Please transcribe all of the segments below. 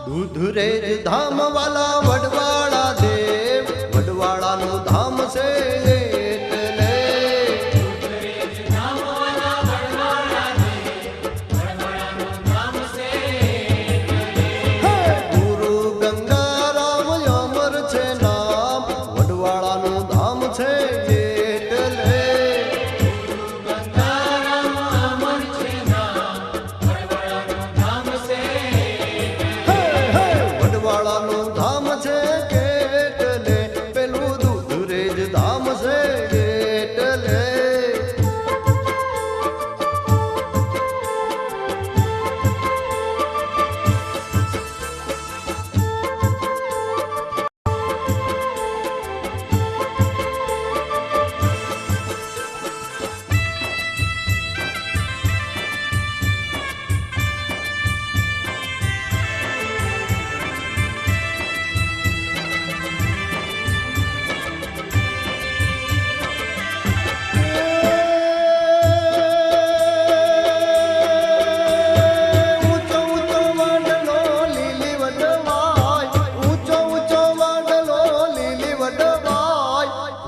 દૂધરેજ ધામ વાલા વડવાળા દેવ, વડવાળાનું ધામ છે એટલે ગુરુ ગંગારામ અમર છે નામ, વડવાળાનું ધામ છે એટલે વડવાળાનું ધામ છે એટલે પેલું દૂધરેજ ધામ છે એટલે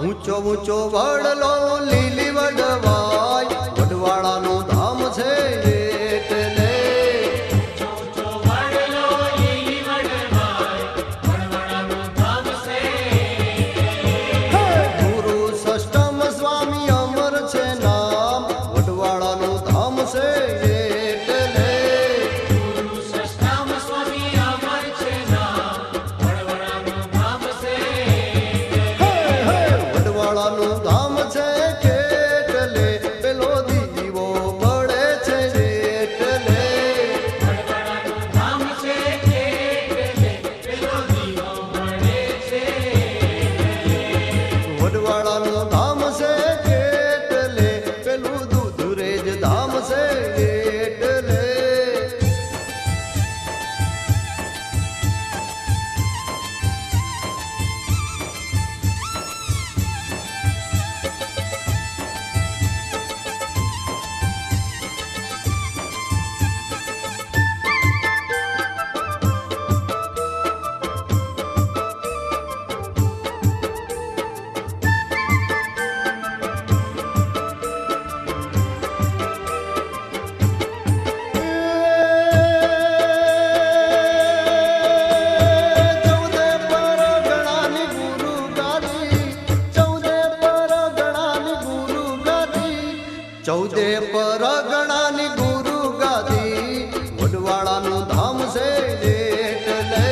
ઊંચો ઊંચો વડલો લીલી વડવાય, વડવાળાનું ધામ છે એટલે ગુરુ ષષ્ઠમ સ્વામી અમર છે નામ, વડવાળાનું ધામ છે એટલે વડવાળાનું ધામ છે એટલે પેલો દીવો પડે છે એટલે વડવાળાનું ધામ છે એટલે પેલું દૂધરેજ ધામ છે એટલે ચૌદે પરગણાની ગુરુ ગાદી, વડવાળાનું ધામ છે એટલે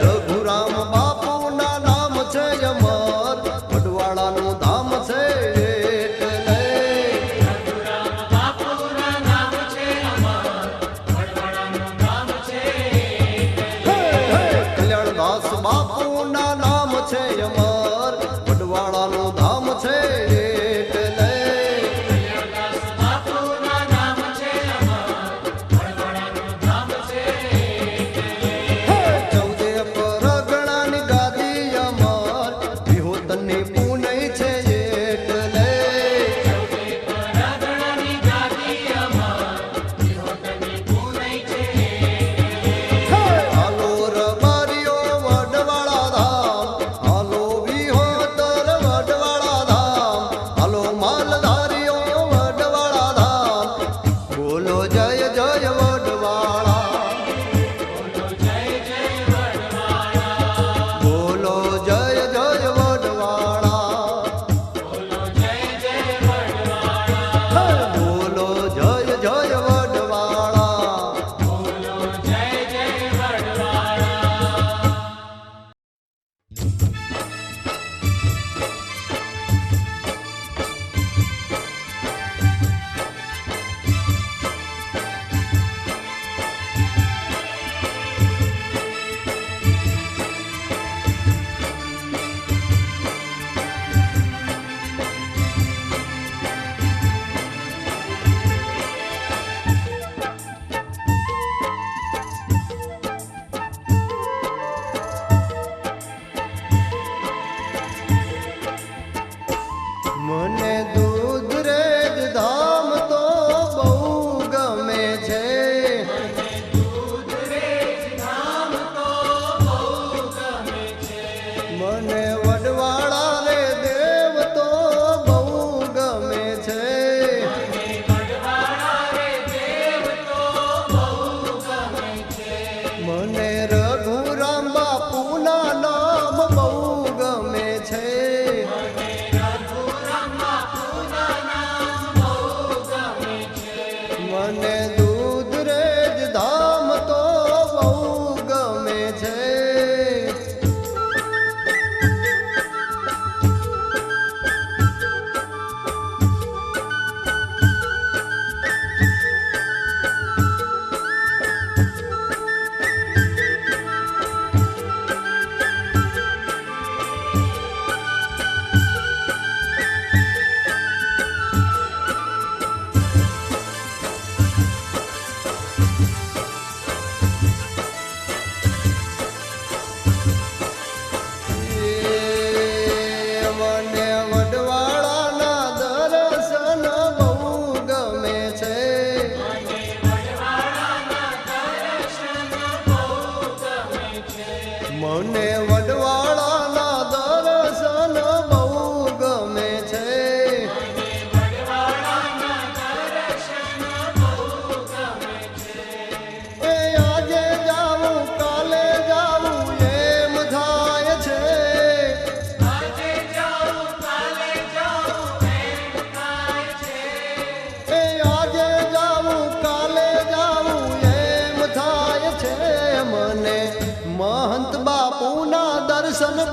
રઘુરામ બાપુના નામ છે અમર, વડવાળાનું ધામ છે એટલે કલ્યાણદાસ બાપુના નામ છે અમર, વડવાળાનું ધામ છે એટલે ચૌદે પરગણાની ગાદી અમર, વિહોતની પૂનઈ છે એટલે હાલો રબારીઓ વડવાળા ધામ, હાલો વિહોતર વડવાળા ધામ, હાલો માલધારીઓ વડવાળા ધામ, બોલો જય જય વડવાળા, બોલો જય જય વડવાળા, બોલો જય જય વડવાળા. મને દૂધ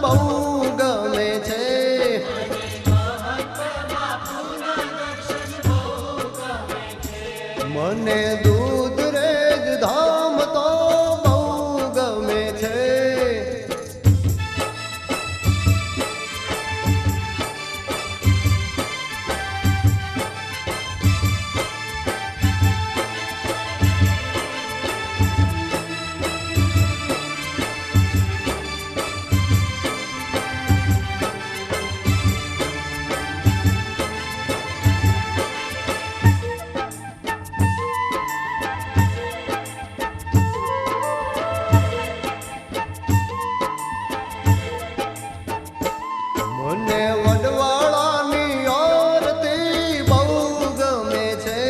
બહુ ગમે છે. મને દૂધરેજ ધામ તો બહુ ગમે છે. મને વડવાળાની આરતી બહુ ગમે છે.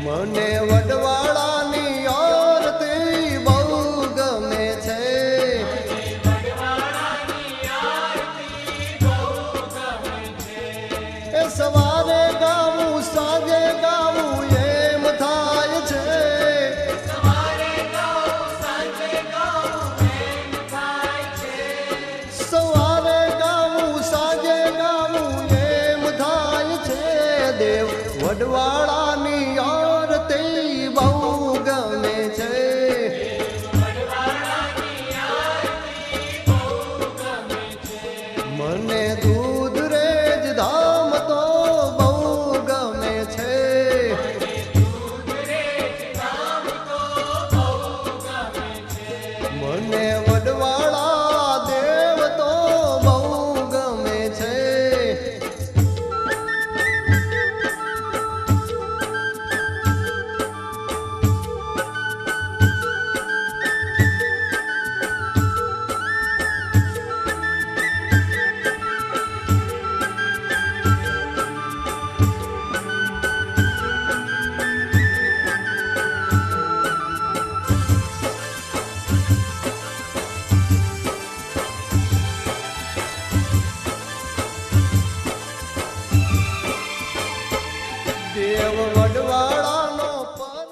મને વડવાળાની આરતી બહુ ગમે છે. એ સવારે ગાવું સાંજે ગાવું એમ થાય છે. સવારે ગાવું સાંજે ગાવું એમ થાય છે. દેવ વડવાળાની આરતી બહુ ગમે છે. મને દૂધરેજ ધામ તો બહુ ગમે છે. મને વડવાળા દેવ તો બહુ ગમે છે. દેવ વડવાળાનો પર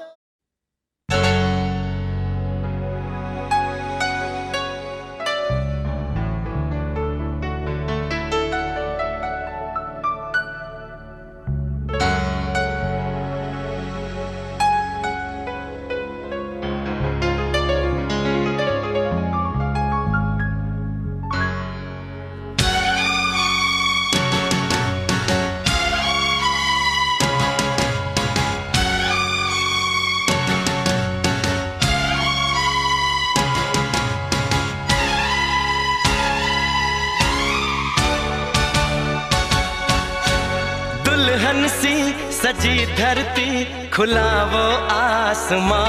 दुल्हन सी सजी धरती खुला वो आसमां.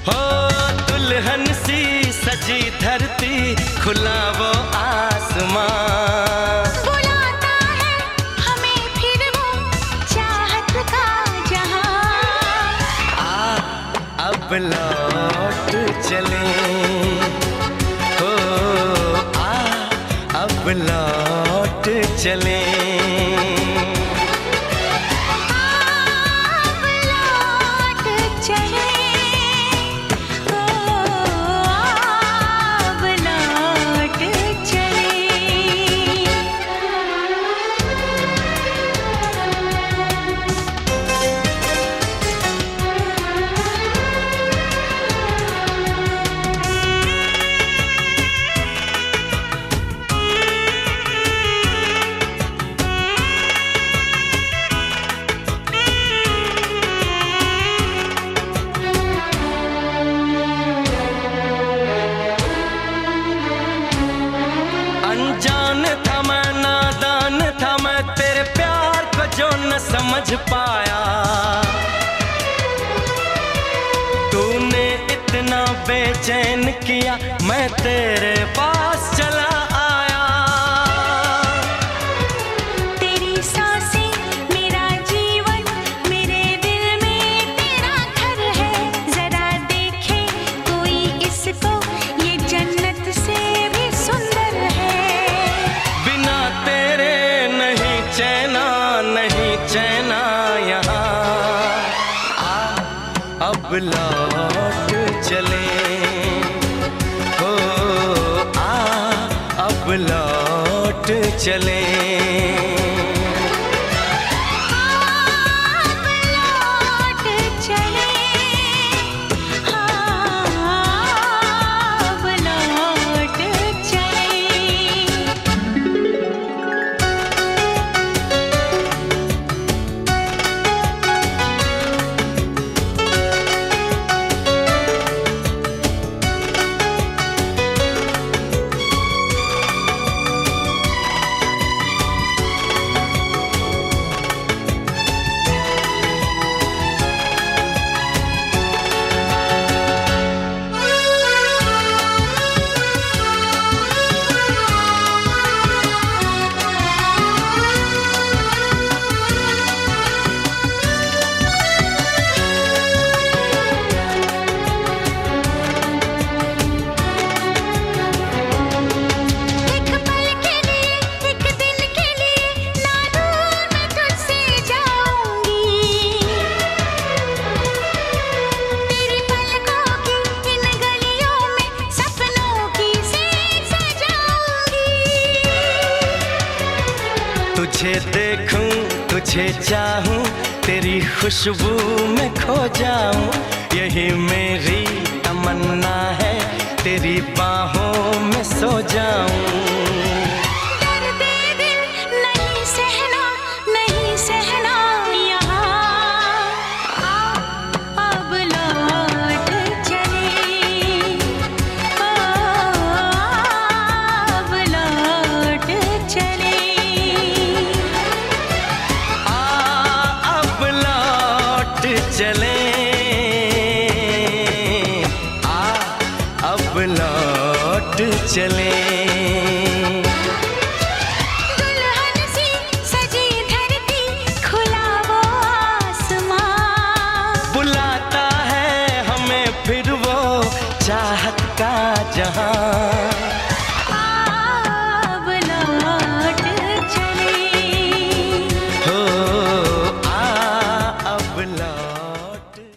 हो दुल्हन सी सजी धरती खुला वो आसमां. बुलाता है हमें फिर वो चाहत का जहां. अब लौट चले हो अब लौट चले. अब लौट चले. अब लौट चले. अनजान था मैं नादान था मैं तेरे प्यार को जो न समझ पाया. तूने इतना बेचैन किया मैं तेरे पास चला आया. तेरी सांसें मेरा जीवन, मेरे दिल में तेरा घर है. जरा देखे कोई इसको, ये जन्नत से भी सुंदर है. बिना तेरे नहीं चैना अब लौट चले, हो आ अब लौट चले। तुझे देखूं, तुझे चाहूं, तेरी खुशबू में खो जाऊं, यही मेरी तमन्ना है, तेरी बाहों में सो जाऊं। दर्द दिल नहीं सहना, नहीं सहना यहाँ, अब लौट चले, अब लौट चले। चले आ अब लौट चले। दुल्हन सी सजी धरती, खुला वो आसमां, बुलाता है हमें फिर वो चाहत का जहां।